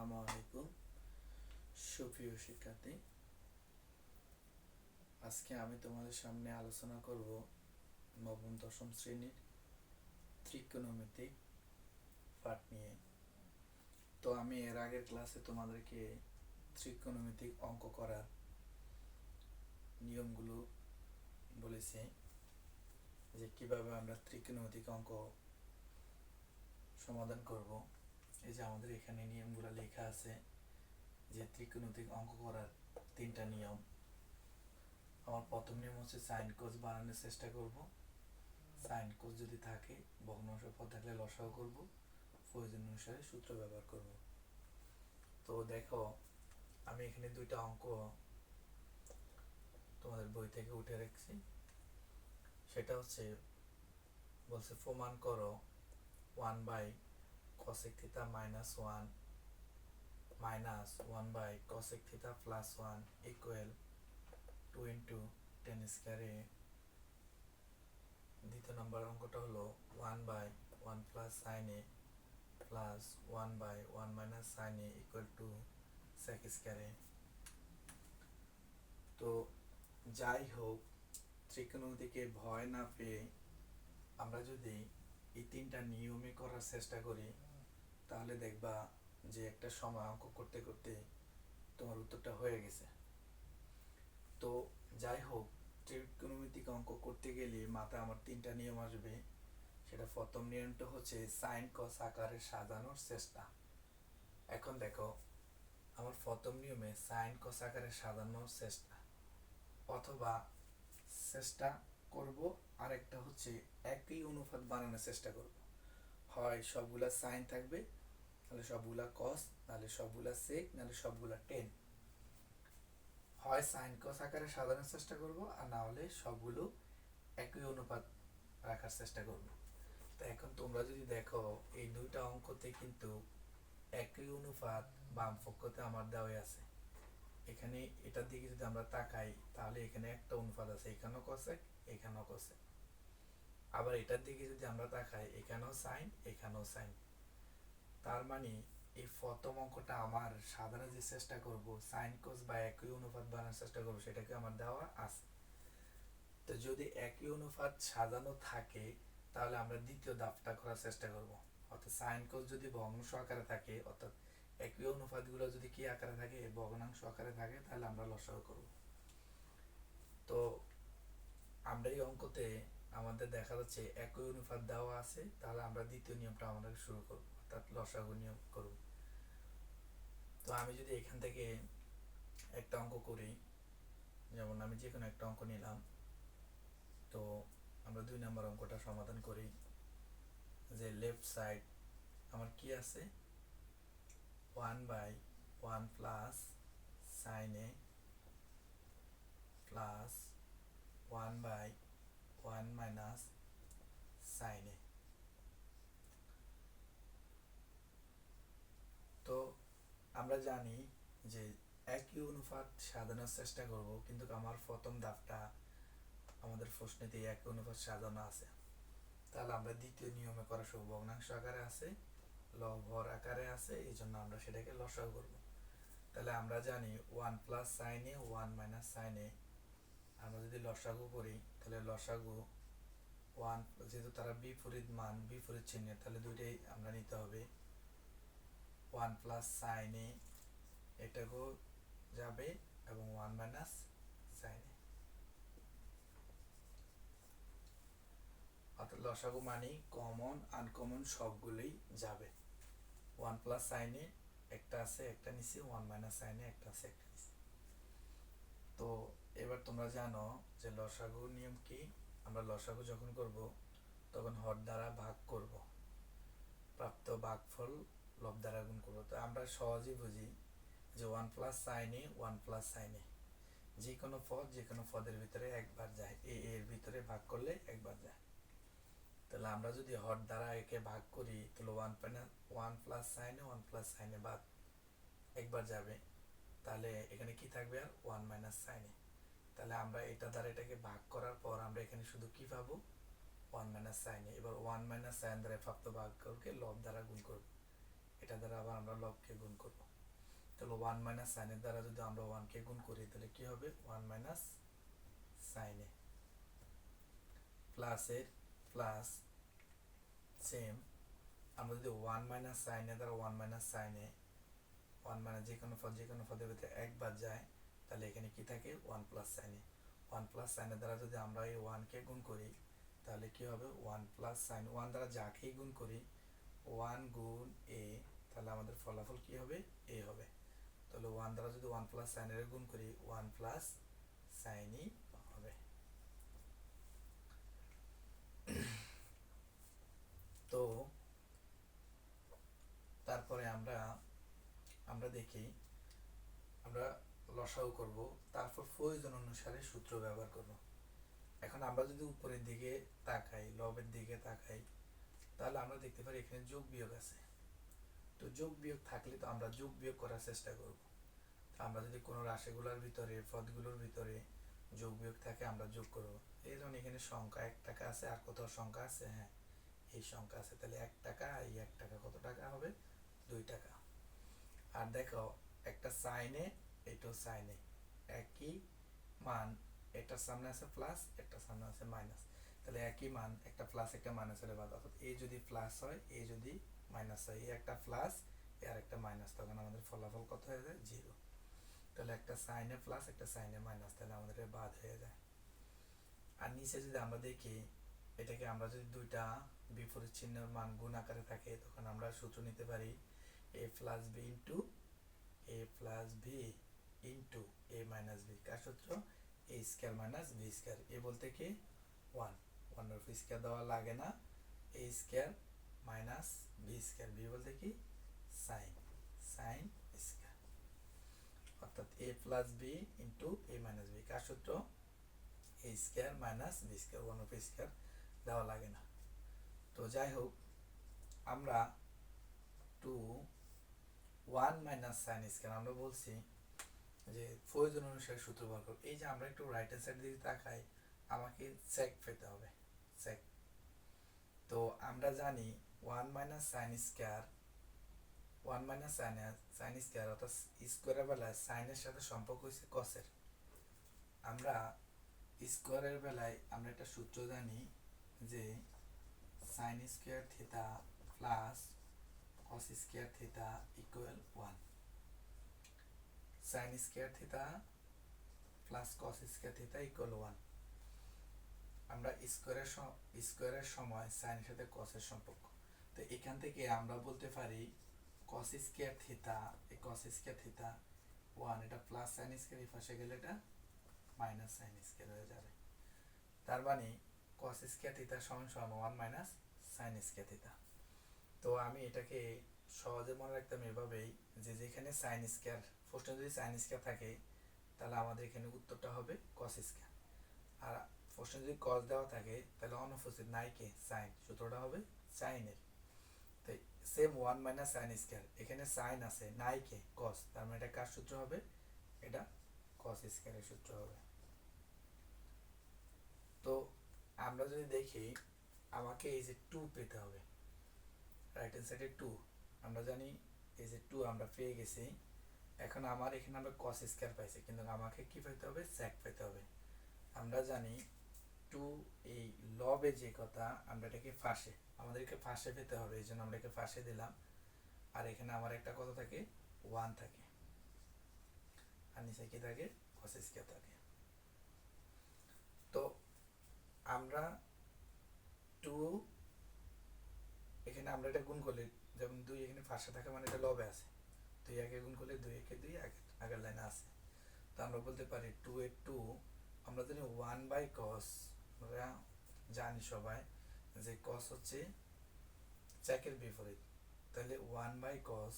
আসসালামু আলাইকুম সুপ্রিয় শিক্ষার্থী। আজকে আমি তোমাদের সামনে আলোচনা করব নবম দশম শ্রেণীর ত্রিকোণমিতিক পাঠ নিয়ে। তো আমি এর আগের ক্লাসে তোমাদেরকে ত্রিকোণমিতিক অঙ্ক করার নিয়মগুলো বলেছি, যে কিভাবে আমরা ত্রিকোণমিতিক অঙ্ক সমাধান করব। এই যে আমাদের এখানে নিয়মগুলো লেখা আছে, যে ত্রিকোণমিতিক অঙ্ক করার 3টা নিয়ম। আমার প্রথম নিয়ম হচ্ছে সাইন কোস বানানোর চেষ্টা করব। সাইন কোস যদি থাকে, ভগ্নাংশ পদ থাকলে লসাগু করব, প্রয়োজন অনুসারে সূত্র ব্যবহার করব। তো দেখো, আমি এখানে 2টা অঙ্ক তোমাদের বই থেকে উঠে রেখেছি। সেটা হচ্ছে বলছে প্রমাণ করো 1/cosec theta minus 1 minus 1/cosec theta plus 1 equal 2 into tan স্কোয়ারে। দ্বিতীয় নম্বর অঙ্কটা হলো 1/1 plus sine A plus 1/1 minus sine A equal to sec স্কোয়ারে। তো যাই হোক, ত্রিকোণমিতিকে ভয় না পেয়ে আমরা যদি এই 3টা নিয়মে করার চেষ্টা করি, তাহলে দেখবা যে একটা সময় অঙ্ক করতে করতে তোমার উত্তরটা হয়ে গেছে। তো যাই হোক, ত্রিকোণমিতিক অঙ্ক করতে গেলে মাথায় আমার 3টা নিয়ম আসবে। সেটা প্রথম নিয়মটা হচ্ছে সাইন কস আকারে সাজানোর চেষ্টা। এখন দেখো, আমার প্রথম নিয়মে সাইন কস আকারে সাজানোর চেষ্টা, অথবা চেষ্টা করব, আরেকটা হচ্ছে একই অনুপাত বানানোর চেষ্টা করব। হয় সবগুলা সাইন থাকবে, নাহলে সবগুলা কস, নাহলে সবগুলা সেক, নাহলে সবগুলা টেন। হয় সাইন কস আকারে সাজানোর চেষ্টা করব, আর না হলে সবগুলো একই অনুপাত রাখার চেষ্টা করব। তো এখন তোমরা যদি দেখো, এই 2টা অঙ্কতে কিন্তু একই অনুপাত বাম পক্ষতে আমার দেওয়া আছে। এখানে এটার দিকে যদি আমরা তাকাই, তাহলে এখানে একটা অনুপাত আছে, এখানেও কসেক, এখানেও কসেক। আবার এটার দিকে যদি আমরা তাকাই, এখানেও সাইন, এখানেও সাইন। তার মানে এই প্রথম অঙ্কটা আমার সাধারণ যে চেষ্টা করব, সাইন কোস বা একই অনুপাত বানানোর চেষ্টা করব, সেটাকে আমার দেওয়া আছে। তো যদি একই অনুপাত সাজানো থাকে, তাহলে আমরা দ্বিতীয় ধাপটা করার চেষ্টা করব। অর্থাৎ সাইন কোস যদি ভগ্নাংশ আকারে থাকে, অর্থাৎ একই অনুপাতগুলো যদি কি আকারে থাকে, ভগ্নাংশ আকারে থাকে, তাহলে আমরা লসাগু করব। তো আমরা এই অঙ্কতে আমাদের দেখা যাচ্ছে একই অনুপাত দেওয়া আছে, তাহলে আমরা দ্বিতীয় নিয়মটা আমাদের শুরু করব, অর্থাৎ লসাগু নিয়ম করব। তো আমি যদি এখান থেকে একটা অঙ্ক করি, যেমন আমি যে কোনো একটা অঙ্ক নিলাম, তো আমরা 2 নম্বর অঙ্কটা সমাধান করি। যে লেফট সাইড আমার কি আছে, 1/1 plus sine A plus 1/1 minus sine এ। তো আমরা জানি যে একই অনুপাত সাজানোর চেষ্টা করব, কিন্তু আমার প্রথম ধাপটা আমাদের প্রশ্নেতে একই অনুপাত সাজানো আছে। তাহলে আমরা দ্বিতীয় নিয়মে করা শুরু, ভগ্নাংশ আকারে আছে, লব-হর আকারে আছে, এই জন্য আমরা সেটাকে লসাগু করব। তাহলে আমরা জানি 1 প্লাস সাইন এ 1 মাইনাস সাইন এ। আমরা যদি লসাগু করি, তাহলে লসাগু 1, যেহেতু তারা বিপরীত মান, বিপরীত চিহ্নে, তাহলে দুইটাই আমরা নিতে হবে। 1 প্লাস সাইন এ এটাকেও যাবে, এবং 1 মাইনাস সাইন এ। অর্থাৎ লসাগু মানে কমন, আনকমন সবগুলোই যাবে। 1 প্লাস সাইন এ একটা আছে, একটা নিচে, 1 মাইনাস সাইন এ একটা আছে, একটা নিচে। তো এবার তোমরা জানো যে লসাগুর নিয়ম কি। আমরা লসাগু যখন করব, তখন হর দ্বারা ভাগ করব, প্রাপ্ত ভাগফল লব দ্বারা গুণ করব। তো আমরা সহজেই বুঝি যে 1 প্লাস সাইন এ 1 প্লাস সাইন এ, যে কোনো পদ যে কোনো পদের ভিতরে একবার যায়, এর ভিতরে ভাগ করলে একবার যায়। তাহলে আমরা যদি হর দ্বারা একে ভাগ করি, তাহলে 1 প্লাস সাইন এ 1 প্লাস সাইন এ বাদ, একবার যাবে। তাহলে এখানে কি থাকবে, আর 1 মাইনাস সাইন এ। তাহলে আমরা এটা দ্বারা এটাকে ভাগ করার পর আমরা এখানে শুধু কি পাবো, 1 মাইনাস সাইন এ। এবার 1 মাইনাস সাইন দ্বারা প্রাপ্ত ভাগফলকে লব দ্বারা গুণ করব, এটা দ্বারা আবার আমরা লবকে গুণ করব। তাহলে ওয়ান মাইনাস সাইনের দ্বারা যদি আমরা ওয়ানকে গুণ করি তাহলে কি হবে, ওয়ান মাইনাস সাইনে প্লাসের প্লাস সেম, আমরা যদি ওয়ান মাইনাস সাইনে দ্বারা ওয়ান মাইনাস সাইনে ওয়ান মাইনাস যে কোনো পদের ভিতরে একবার যায়, তাহলে এখানে কি থাকে, ওয়ান প্লাস সাইনে। ওয়ান প্লাস সাইনের দ্বারা যদি আমরা এই ওয়ানকে গুণ করি তাহলে কি হবে, ওয়ান প্লাস সাইন, ওয়ান দ্বারা যাকেই গুণ করি ওয়ান গুণ এ, তাহলে আমাদের ফলাফল কি হবে, এ হবে। তাহলে ওয়ান দ্বারা যদি ওয়ান প্লাস সাইনের গুণ করি ওয়ান প্লাস সাইনই হবে। তো তারপরে আমরা দেখি, আমরা লসাগু করব, তারপর প্রয়োজন অনুসারে সূত্র ব্যবহার করব। এখন আমরা যদি উপরের দিকে তাকাই, লবের দিকে তাকাই, তাহলে আমরা দেখতে পারি এখানে যোগ বিয়োগ আছে। তো যোগ বিয়োগ থাকলে তো আমরা যোগ বিয়োগ করার চেষ্টা করব। আমরা যদি কোনো রাশিগুলোর ভিতরে, পদগুলোর ভিতরে যোগ বিয়োগ থাকে আমরা যোগ করব। এই যেমন এখানে সংখ্যা 1 টাকা আছে, আর কত সংখ্যা আছে, হ্যাঁ এই সংখ্যা আছে, তাহলে 1 টাকা আর এই 1 টাকা কত টাকা হবে, 2 টাকা। আর দেখো একটা সাইনে, এটাও সাইনে একই মান, এটার সামনে আছে প্লাস, এটার সামনে আছে মাইনাস, তাহলে একই মান, একটা প্লাস একটা মাইনাস হলে বাদ, অর্থাৎ এ যদি প্লাস হয় এ যদি মাইনাস হয়, এই একটা প্লাস আর একটা মাইনাস, তখন আমাদের ফলাফল কত হয়ে যায়, 0। তাহলে একটা সাইনে প্লাস একটা সাইনে মাইনাস, তাহলে আমাদের বাদ হয়ে যায়। আর নিচে যদি আমরা দেখি, এটাকে আমরা যদি দুইটা বিপরীত চিহ্নের মান গুণ আকারে থাকে, তখন আমরা সূত্র নিতে পারি a plus B into A plus B into A minus B. কার সূত্র, A square minus B square. A বলতে কি ওয়ান, ওয়ানের স্কোয়ার দেওয়া লাগে না, A square minus B square, B বলতে কি সাইন, সাইন স্কোয়ার, অর্থাৎ A plus B into A minus B. কার সূত্র, A square minus B square, one of square দেওয়া লাগে না। তো যাই হোক, আমরা two one minus sine square আমরা বলছি যে প্রয়োজন অনুসারে সূত্র ব্যবহার করব। এই যে আমরা একটু রাইট হ্যান্ড সাইড দিকে তাকাই, আমাকে সেক পেতে হবে, সেক। তো আমরা জানি one minus sine square, one minus sign square অর্থাৎ স্কোয়ারের বেলায় সাইনের সাথে সম্পর্ক হচ্ছে কসের। আমরা স্কোয়ারের বেলায় আমরা একটা সূত্র জানি যে sine square theta plus cos square theta equal 1। Sine square theta plus cos square theta equal 1। আমরা স্কোয়ারের সময় সাইনের সাথে কসের সম্পর্ক, তো এখান থেকে আমরা বলতে পারি কস স্কোয়ার থিটা, এই কস স্কোয়ার থিটা 1, এটা প্লাস সাইন স্কোয়ার, এই পাশে গেলে এটা মাইনাস সাইন স্কোয়ার হয়ে যাবে। তার মানে কস স্কোয়ার থিটা সমান সমান 1 মাইনাস সাইন স্কোয়ার থিটা। তো আমি এটাকে সহজে মনে রাখতাম এভাবেই, যে যেখানে সাইন স্কোয়ার, প্রশ্নে যদি সাইন স্কোয়ার থাকে তাহলে আমাদের এখানে উত্তরটা হবে কস স্কোয়ার, আর প্রশ্নে যদি কস দেওয়া থাকে তাহলে অনুপস্থিত নাই কে, সাইন, সূত্রটা হবে সাইনের। তো সেম 1 মাইনাস সাইন স্কোয়ার, এখানে সাইন আছে নাই কে, কস, তার মানে এটা কার সূত্র হবে, এটা কস স্কোয়ারের সূত্র হবে। তো আমরা যদি দেখি, আমাকে এই যে 2 পেতে হবে, রাইট হ্যান্ড সাইডে 2, আমরা জানি এই যে 2 আমরা পেয়ে গেছি। এখন আমার এখানে আমরা কস স্কোয়ার পাইছি, কিন্তু আমাকে কি পেতে হবে, সেক পেতে হবে। আমরা জানি 2 এই লবে যে কথা, আমরা এটাকে ফাঁসে, আমাদেরকে ফাঁসে পেতে হবে, এই জন্য আমরা একে ফাঁসে দিলাম। আর এখানে আমার একটা কত থাকে, 1 থাকে, আর নিচে কি থাকে, কস স্কোয়ার থাকে। তো আমরা 2 এখানে আমরা এটা গুণ করলে, যেমন 2 এখানে ফাঁসে থাকে মানে এটা লবে আছে, 2 একে গুণ করলে 2 একে 2 আগের লাইনে আছে। তো আমরা বলতে পারি 2 এর 2, আমরা জানি 1 বাই কস, আমরা জানি সবাই যে কস হচ্ছে সেকের বিপরীত, তাহলে 1 বাই কস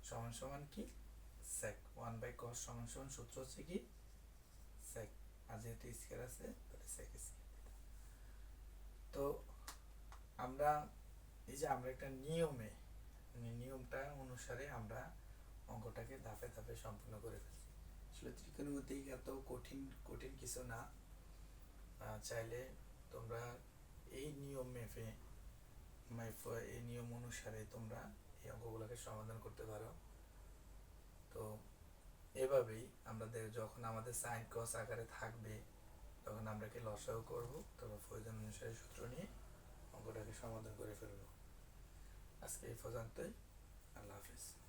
সমান সমান কি, সেক। 1 বাই কস সমান সমান সূত্র হচ্ছে কি, সেক, আর যেহেতু স্কয়ার আছে তাহলে সেক স্কয়ার। তো আমরা এই যে আমরা একটা নিয়মে, নিয়মটা অনুসারে আমরা অঙ্কটাকে ধাপে ধাপে সম্পূর্ণ করে ফেলছি। আসলে ত্রিকোণমিতি এত কঠিন কঠিন কিছু না, চাইলে তোমরা এই নিয়ম মেপে, এই নিয়ম অনুসারে তোমরা এই অঙ্কগুলোকে সমাধান করতে পারো। তো যখন আমাদের সাইন কস আকারে থাকবে তখন আমরা কি লসাগু করব, তবে প্রয়োজন অনুসারে সূত্র নিয়ে অঙ্কটাকে সমাধান করে ফেলবো। আজকে এই পর্যন্তই। আল্লাহ হাফিজ।